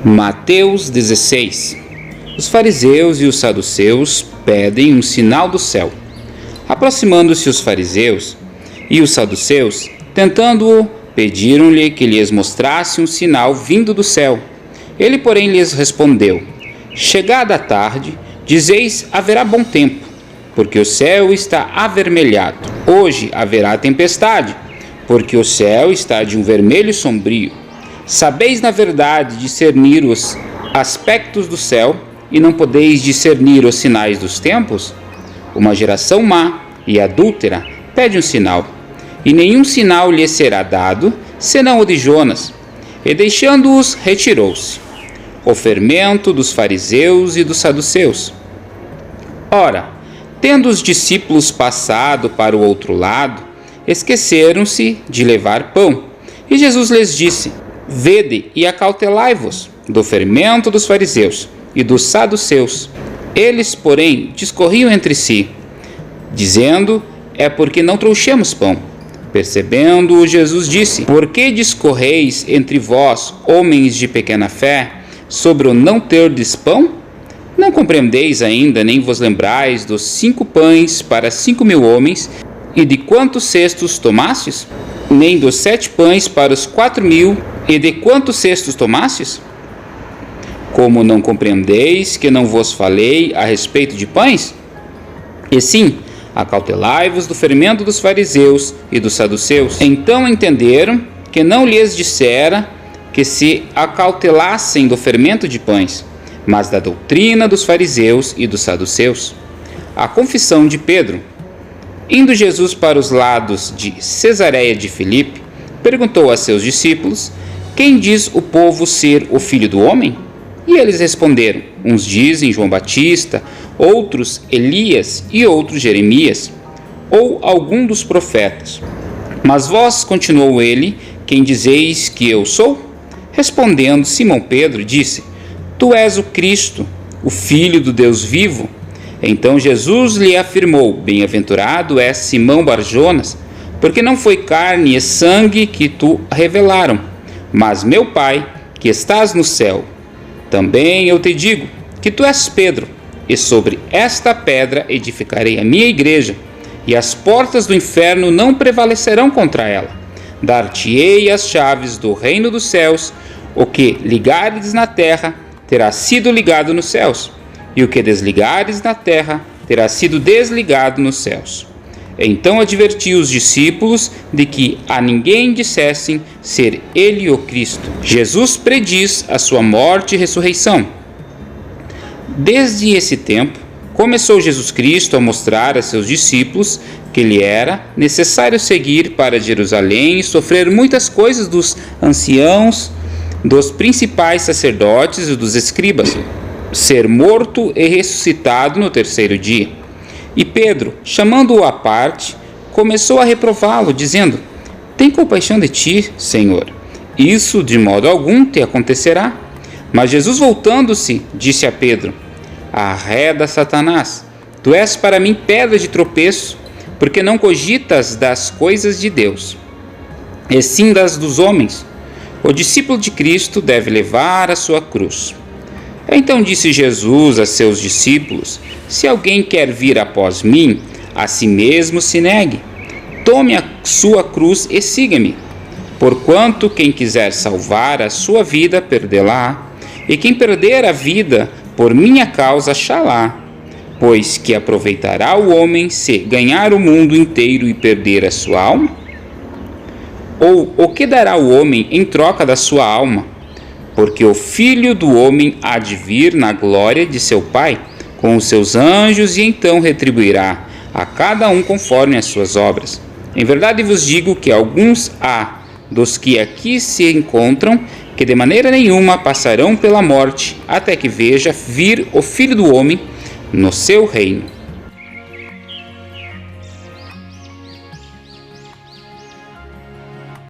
Mateus 16. Os fariseus e os saduceus pedem um sinal do céu. Aproximando-se os fariseus e os saduceus, tentando-o, pediram-lhe que lhes mostrasse um sinal vindo do céu. Ele, porém, lhes respondeu: Chegada a tarde, dizeis haverá bom tempo, porque o céu está avermelhado. Hoje haverá tempestade, porque o céu está de um vermelho sombrio. Sabeis, na verdade, discernir os aspectos do céu, e não podeis discernir os sinais dos tempos? Uma geração má e adúltera pede um sinal, e nenhum sinal lhe será dado, senão o de Jonas. E deixando-os, retirou-se. O fermento dos fariseus e dos saduceus. Ora, tendo os discípulos passado para o outro lado, esqueceram-se de levar pão. E Jesus lhes disse: Vede e acautelai-vos do fermento dos fariseus e dos saduceus. Eles, porém, discorriam entre si, dizendo: É porque não trouxemos pão. Percebendo-o, Jesus disse: Por que discorreis entre vós, homens de pequena fé, sobre o não terdes pão? Não compreendeis ainda, nem vos lembrais dos 5 pães para 5.000 homens, e de quantos cestos tomastes? Nem dos 7 pães para os 4.000, e de quantos cestos tomastes? Como não compreendeis que não vos falei a respeito de pães? E sim, acautelai-vos do fermento dos fariseus e dos saduceus. Então entenderam que não lhes dissera que se acautelassem do fermento de pães, mas da doutrina dos fariseus e dos saduceus. A confissão de Pedro. Indo Jesus para os lados de Cesareia de Filipe, perguntou a seus discípulos: Quem diz o povo ser o Filho do Homem? E eles responderam: Uns dizem João Batista, outros Elias e outros Jeremias, ou algum dos profetas. Mas vós, continuou ele, quem dizeis que eu sou? Respondendo, Simão Pedro disse: Tu és o Cristo, o Filho do Deus vivo. Então Jesus lhe afirmou: Bem-aventurado és Simão Barjonas, porque não foi carne e sangue que tu revelaram, mas meu Pai que estás no céu. Também eu te digo que tu és Pedro, e sobre esta pedra edificarei a minha igreja, e as portas do inferno não prevalecerão contra ela. Dar-te-ei as chaves do reino dos céus. O que ligares na terra terá sido ligado nos céus, e o que desligares na terra terá sido desligado nos céus. Então advertiu os discípulos de que a ninguém dissessem ser ele o Cristo. Jesus prediz a sua morte e ressurreição. Desde esse tempo, começou Jesus Cristo a mostrar a seus discípulos que lhe era necessário seguir para Jerusalém e sofrer muitas coisas dos anciãos, dos principais sacerdotes e dos escribas, ser morto e ressuscitado no terceiro dia. E Pedro, chamando-o à parte, começou a reprová-lo, dizendo: Tem compaixão de ti, Senhor. Isso de modo algum te acontecerá. Mas Jesus, voltando-se, disse a Pedro: Arreda, Satanás, tu és para mim pedra de tropeço, porque não cogitas das coisas de Deus, e sim das dos homens. O discípulo de Cristo deve levar a sua cruz. Então disse Jesus a seus discípulos: Se alguém quer vir após mim, a si mesmo se negue. Tome a sua cruz e siga-me. Porquanto quem quiser salvar a sua vida, perdê-la, e quem perder a vida por minha causa, achá-la. Pois que aproveitará o homem se ganhar o mundo inteiro e perder a sua alma? Ou o que dará o homem em troca da sua alma? Porque o Filho do Homem há de vir na glória de seu Pai, com os seus anjos, e então retribuirá a cada um conforme as suas obras. Em verdade vos digo que alguns há dos que aqui se encontram, que de maneira nenhuma passarão pela morte, até que veja vir o Filho do Homem no seu reino.